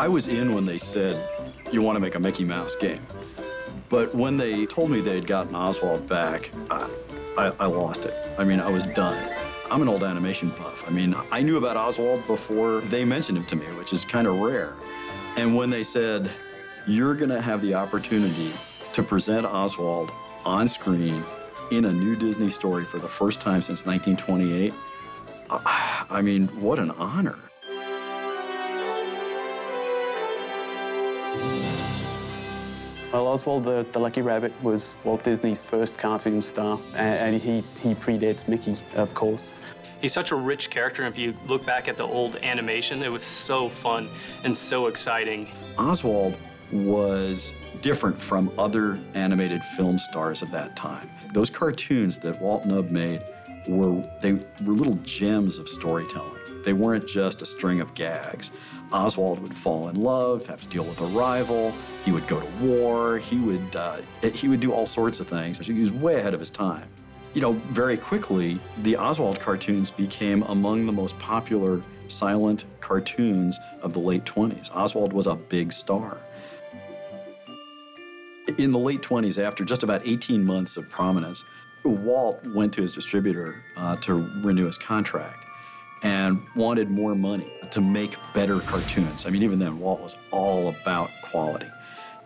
I was in when they said, you want to make a Mickey Mouse game. But when they told me they had gotten Oswald back, I lost it. I mean, I was done. I'm an old animation buff. I mean, I knew about Oswald before they mentioned him to me, which is kind of rare. And when they said, you're going to have the opportunity to present Oswald on screen in a new Disney story for the first time since 1928, I mean, what an honor. Well, Oswald the Lucky Rabbit was Walt Disney's first cartoon star, and he predates Mickey, of course. He's such a rich character, and if you look back at the old animation, it was so fun and so exciting. Oswald was different from other animated film stars of that time. Those cartoons that Walt and Ub made were little gems of storytelling. They weren't just a string of gags. Oswald would fall in love, have to deal with a rival. He would go to war. He would do all sorts of things. He was way ahead of his time. You know, very quickly, the Oswald cartoons became among the most popular silent cartoons of the late 20s. Oswald was a big star. In the late 20s, after just about 18 months of prominence, Walt went to his distributor to renew his contract and wanted more money to make better cartoons. I mean, even then, Walt was all about quality.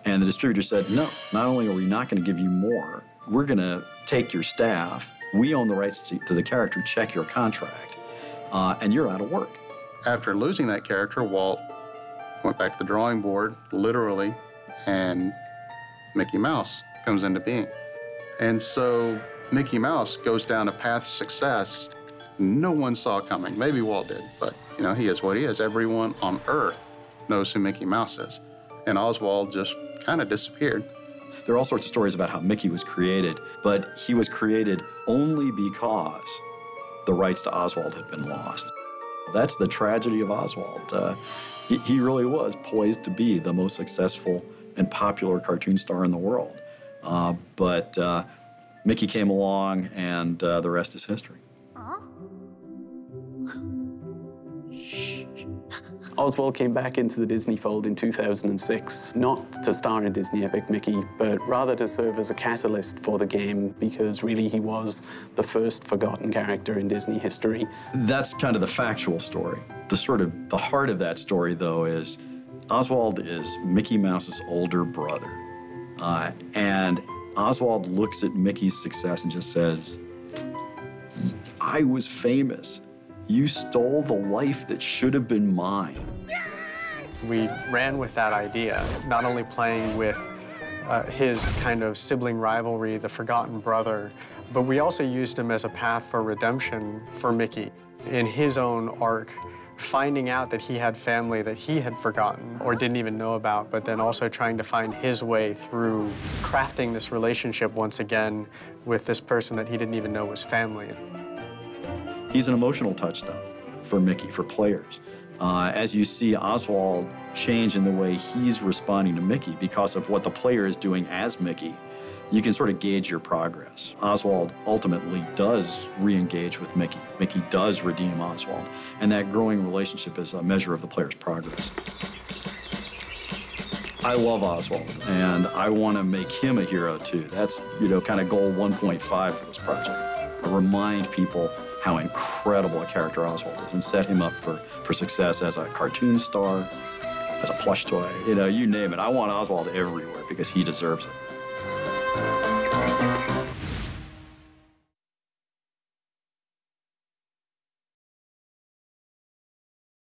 And the distributor said, no, not only are we not going to give you more, we're going to take your staff, we own the rights to the character, check your contract, and you're out of work. After losing that character, Walt went back to the drawing board, literally, and Mickey Mouse comes into being. And so Mickey Mouse goes down a path of success no one saw coming. Maybe Walt did, but you know, he is what he is. Everyone on Earth knows who Mickey Mouse is. And Oswald just kind of disappeared. There are all sorts of stories about how Mickey was created, but he was created only because the rights to Oswald had been lost. That's the tragedy of Oswald. He really was poised to be the most successful and popular cartoon star in the world. But Mickey came along, and the rest is history. Oswald came back into the Disney fold in 2006, not to star in Disney epic Mickey, but rather to serve as a catalyst for the game, because really he was the first forgotten character in Disney history. That's kind of the factual story. The heart of that story, though, is Oswald is Mickey Mouse's older brother. And Oswald looks at Mickey's success and just says, I was famous. You stole the life that should have been mine. We ran with that idea, not only playing with his kind of sibling rivalry, the forgotten brother, but we also used him as a path for redemption for Mickey. In his own arc, finding out that he had family that he had forgotten or didn't even know about, but then also trying to find his way through crafting this relationship once again with this person that he didn't even know was family. He's an emotional touchstone for Mickey, for players. As you see Oswald change in the way he's responding to Mickey because of what the player is doing as Mickey, you can sort of gauge your progress. Oswald ultimately does re-engage with Mickey. Mickey does redeem Oswald, and that growing relationship is a measure of the player's progress. I love Oswald, and I want to make him a hero too. That's, you know, kind of goal 1.5 for this project. I remind people how incredible a character Oswald is and set him up for success as a cartoon star, as a plush toy, you know, you name it. I want Oswald everywhere because he deserves it.